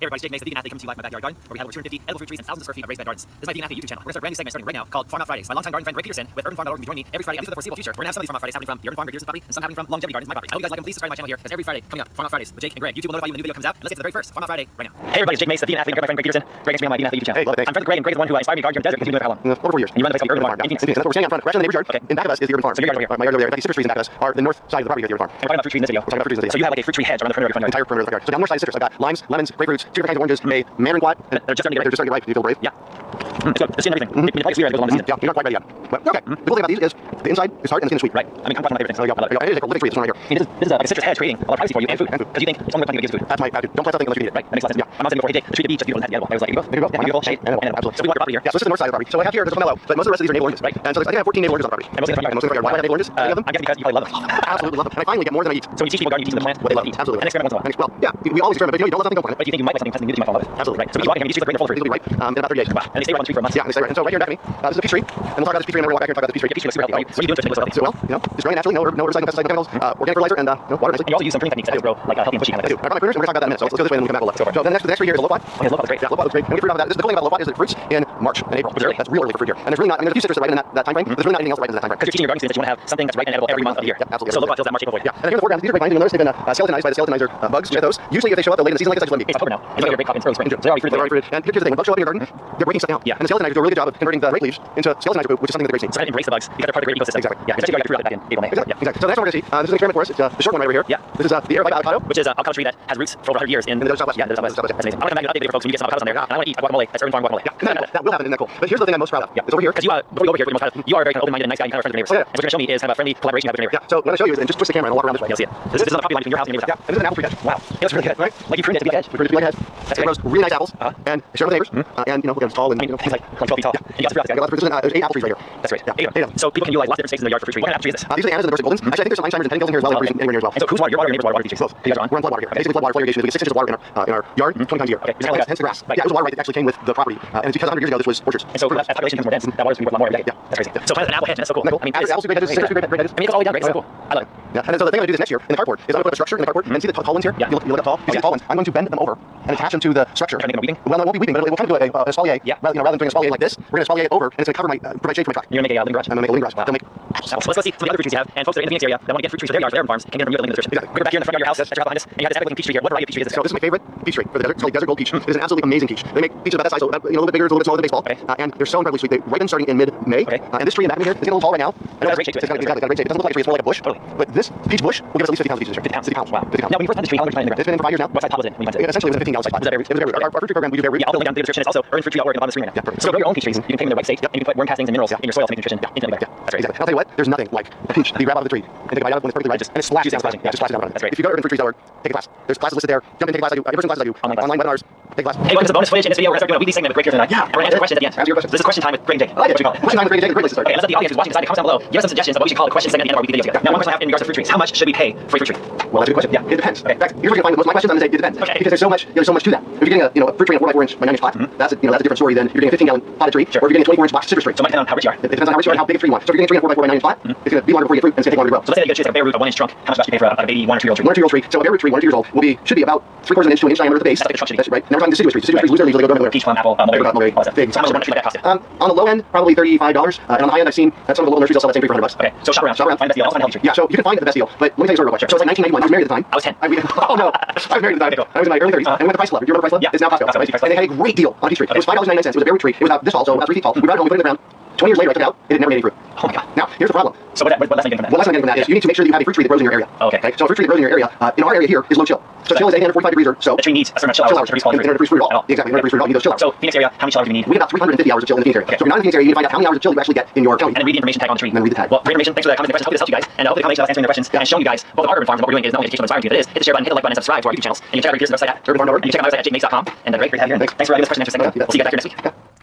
Hey everybody, it's Jake Mace, the vegan athlete, coming to you live from my backyard garden, where we have over 250 edible fruit trees and thousands of square feet of raised bed gardens. This is my vegan athlete YouTube channel. We're gonna start a brand new segment starting right now called Farm Out Fridays. My longtime garden friend Ray Peterson with UrbanFarm.org will be joining me every Friday at least for the foreseeable future. We're gonna have some of these Farm Out Fridays happening from the Urban Farm, Ray Peterson's property, and some happening from Longevity Gardens, my property. I hope you guys like them. Please subscribe to my channel here, because every Friday coming up, Farm Out Fridays with Jake and Greg. YouTube will notify you when a new video comes out. And let's get to the very first Farm Out Friday right now. Hey everybody, it's Jake Mace, the vegan athlete, my friend Greg Peterson. Greg, thanks for being on my vegan athlete YouTube channel. Hey, love it, thanks. I'm friends with Greg, and Greg is the one who inspired me to garden here in the desert. He's been doing it for how long? Over 4 years. And you run the place called Urban Farm in Phoenix. That's what we're standing out front, right on the neighbor's yard. Okay. In back of us is the Urban Farm. So your yard over here. My yard over there. The citrus trees in back of us are the north side of the property of the Urban Farm. And we're talking about fruit trees in this video. We're talking about fruit trees in this So you have like a fruit tree hedge around the perimeter of your front yard. Entire perimeter of the yard. So down the north side is citrus. I've got limes, lemons, grapefruits, 2 different kinds of oranges, a mandarin quad. They're just starting to get They're just starting to get ripe. Do you feel brave? Yeah. It's good. The skin and everything. When you play clear, it goes along the season. Yeah, you're not quite ready yet. But okay. The cool thing about these is the inside is hard and the skin is sweet. Right. I mean, I'm one of my favorite things. There you go. It is like a living tree. This one right here. This is like a citrus hedge creating a lot of privacy for you and food. Because you think it's only the planting that gives food. That's my attitude. Don't plant something unless you need it. Right. That makes a lot of sense. Yeah. My mom said before, hey Jake, the tree at the beach is beautiful and has to be edible. I was like, There you go. Yeah, beautiful shade and edible. Absolutely. So we want your property here. Yeah, so this is the north side of the property. So what I have here, there's a pomelo, but most of the rest of these are navel oranges. Right. And so I think I have 14 navel oranges on the property. And most of the front yard. And most of the front yard. Why do I have navel oranges? I'm guessing because you probably love them. Absolutely love them. And I finally get more than I eat. So when you teach people gardening, you teach them the plant what they love to eat. Absolutely. And experiment once in a while. Well, yeah, we always experiment, but you know, you don't love something, don't plant it. But you think you might like something new that you might fall in love with. Absolutely. Right. So when you walk in, these trees are great in the full of fruit. These will be ripe in about 30 days. Wow. And they stay around the tree for a month. Yeah, and they stay right. And so right here in back of me, this is a peach tree. And we'll talk about this peach tree, and then we're going to go back here and talk about the peach tree. Your peach tree looks super healthy. What are you doing to make it So well, you know, just growing naturally, no herbicide, no pesticides, no chemicals, organic fertilizer, and water nicely. And you also use some pruning techniques that grow like healthy and bushy kind of I like do. I brought my pruners, and we're going to talk about that in a minute. So let's go this way and then we'll come back a little. So then the next tree here is a lopot. Okay, look, that's great. Yeah, lopot looks great. And we get fruit out of that. This is the cool thing about lopot is it fruits in March and April. Early. That's real early for fruit here. And there's really not, I mean, there's a few citrus right in that time frame, but there's really not anything else right in that time frame. Because you're teaching your gardening students that you want to have something that's ripe and edible every month of the year. Yeah, absolutely. So lopot fills that March, April void. Yeah, and here in the foreground, these are grapevines. You'll notice they've been skeletonized by the skeletonizer bugs. Get those. Usually, if they show up late in the season like this, I just let them be. It's October now. It's like your grape crop in early spring. So they're already fruited. They're already fruited. And here's the thing: when bugs show up in your garden, they're breaking stuff down. Yeah. And the skeletonizer do a really good job of converting the grape leaves into skeletonizer food, which is something that the grapes need. So kind of embrace the bugs because they're part of the great ecosystem. Exactly. Yeah. Because you got fruit out back in April, May. Exactly. Yeah. Exactly. So that's what we're going to see. This is an experiment for us. It's the short one right over here. Yeah. This is the Air Life avocado. Which is an avocado tree that has roots for over 100 years in the southwest. Yeah, the southwest. That's amazing. I want to come back and update the video for folks when you get some avocados on there. And I want to eat a guacamole. That's Urban Farm guacamole. Yeah, that will happen. Isn't that cool? But here's the thing I'm most proud of. Yeah. It's over here. Because before you go over here, you are a very kind of open-minded and nice guy. You kind of are friends with your neighbors. Oh, yeah. And what you're going to show me is kind of a friendly collaboration with your neighbor. Yeah. So what I'm going to show you is, and just twist the camera and I'll walk around this way. You'll see it. This is on the property line between your house and your neighbor's house. Yeah. And this is an apple tree hedge. Wow. It looks really good. Right? Like you pruned it to be like edge. We pruned it to be like a hedge. That's it great. grows really nice apples. Uh-huh. And I share with neighbors. And you know, we're going to install and I mean, things like 12 feet tall. Yeah. And you got the fruit out Yeah, there. there's 8 apple trees right here. That's great. Yeah. 8 of them. So people can utilize lots of different stakes in the yard for fruit tree. What kind of apple tree is this? These are the Annas and the Dorset Goldens. Actually, I think there's some Einsteins and Pennyfields in here as well. Okay. Anywhere near as well. And so who's water? Your water or your neighbor's water? Water trees both. You guys are on. We're on flood water here. Basically, flood water irrigation. We get 6 inches of water in our yard 20 times a year. Okay. Hence the grass. Right. Yeah, it was water right that actually came with the property. And it's because 100 years ago this was orchards. And so as population becomes more dense, that water's going to be worth a lot more every day. Yeah. That's crazy. So an apple hedge, that's so cool. Isn't that cool? I mean, Apples are great hedges, citrus are great hedges. I mean, it's all the way down great. It's so cool. I love it. Yeah, and so the thing I'm going to do this next year in the cardboard is I'm going to put up a structure in the cardboard and see the tall ones here. Yeah. You look up tall. You see the tall ones. I'm going to bend them over and attach them to the structure. Trying to make them weeping? Well, no, it won't be weeping, but it will kind of do a espalier. Yeah. Rather than doing a espalier like this, we're going to espalier it over and it's going to cover provide shade for my truck. You're going to make a living garage. I'm going to make a living garage. Wow. They'll make So let's go see some of the other fruit trees you have. And folks that are in the Phoenix area that want to get fruit trees for their yards, for their urban farms, can get them from you at the link in the description. Exactly. We're back here in the front yard of your house. That's your house behind us. And you have this epic looking peach tree here. What variety of peach tree is this? So this is my favorite peach tree for the desert. It's called Desert Gold Peach. It is an absolutely amazing peach. They make peaches about that size, so about, a little bit bigger, it's a little bit smaller than baseball. Okay. And they're so incredibly sweet. They ripen starting in mid-May. Okay. And this tree in the back of me here is getting a little tall right now. It has a great shape to it. Exactly, it's got a great shape. It doesn't look like a tree, it's more like a bush. Totally. But this peach bush will give us at least 50 pounds of peaches this year. 50 pounds. Wow. 50 pounds. Now, when you first planted this tree, how long did you plant it in there? It's been in for 5 years now. What size pot was it when you planted it? Essentially, it was a 15-gallon size pot. Was that very root? Our fruit tree program, we do very root. Yeah, I'll put it down in the description. It's also earnfruittreehour.org on the screen right now. Yeah, perfect. So grow your own peach trees. You can take them in the right state, and you can put worm castings and minerals in your soil to make nutrition infinitely better. That's great. Exactly. I'll tell you what, there's nothing like a peach that you grab out of the tree and take a bite out of when it's perfectly ripe, and it splashes down. Yeah, Just splashes down. That's great. If you go to urbanfruittrees.org, take a class. There's classes listed there. Jump in, take a class. I do in-person classes. I do online webinars. Take a class. Hey, welcome to the bonus footage. In this video, we're going to start doing a weekly segment with Greg here tonight. Yeah. We're going to answer questions at the end. Answer your questions. This is question time with Greg and Jake. I like it. What you call it? Question time with Greg and Jake. Great place to start. Okay, let's let the audience who's watching decide in the comments down below. Give us some suggestions of what we should call the question segment at the end of our weekly video together. Now, one question I have in regards to fruit trees. How much should we pay for a fruit tree? Well, that's a good question. Yeah, it depends. Okay. In fact, here's where you find most of my questions. I'm going to say it depends. Okay. Because there's so much to that. If you're getting a fruit tree in a 4x4 inch by 9 inch pot, that's a different story than you're getting a 15-gallon potted tree, Sure. or if you're getting a 24 inch box citrus tree. So it might depend on how rich you are. It depends on how rich you are and how big a tree you want. So if you're getting a tree in a 4x4 by 9 inch pot, it's going to be longer before you get fruit and it's going to take longer to grow. So let's say you get a tree like a bare root, a 1-inch trunk. How much do you pay for a baby 1 or 2 year old tree? 1 or 2 year old tree. So a bare root tree, 1 or 2 years old, should be about 3/4 inch to an inch diameter at the base. That's like a trunk should be. That's right. Now we're talking deciduous trees. Deciduous trees lose their leaves, they go down Peach, plum, apple, mulberry, all that stuff. Big. So how much would one tree like that cost you? On the low end, probably $35. And on the high end, I've seen that some of the local nurseries will sell that same tree for $100. Okay, so shop around. Find the best deal. Also find a healthy tree. Yeah, so you can find the best deal. But let me tell you a story real quick. So it's like 1991. I was married at the time. I was 10. Oh no, I was married at the time. I was in my early 30s. And we went to Price Club. Do you remember Price Club? Yeah. It's now Costco. Costco. And they had a great deal on a peach tree. It was $5.99. It was a bare root tree. It was about this tall, so about 3 feet tall. We brought it home, we put it in the ground. 20 years later, I took it out. It had never made any fruit. Oh my god. Now, here's the problem. So what lesson are you getting from that? What lesson I'm getting from that is you need to make sure that you have a fruit tree that grows in your area. Okay. So a fruit tree that grows in your area, in our area here, is low chill. So chill is 845 degrees or so. The tree needs a certain amount of chill hours to produce quality In order to produce fruit at all. Exactly. In order to produce fruit at all, you need those chill hours. So Phoenix area, how many chill hours do we need? We get about 350 hours of chill in the Phoenix area. Okay. So if you're not in the Phoenix area, you need to find out how many hours of chill you actually get in your county. And then read the information tag on the tree. And then read the tag. Well, great information. Thanks for the comments and questions. Hopefully this helps you guys. And hopefully the combination of us answering the questions and showing you guys both our urban farms and what we're doing is not only educational but inspiring to you. That is, hit the share button, hit the like button, and subscribe to our YouTube channels. And you can check out Greg Peterson's website at urbanfarm.org. And you can check out my website at jakemace.com. And Greg, great to have you here. Thanks. Thanks for this question and answer segment. Yeah. We'll see you guys back here next week. Yeah.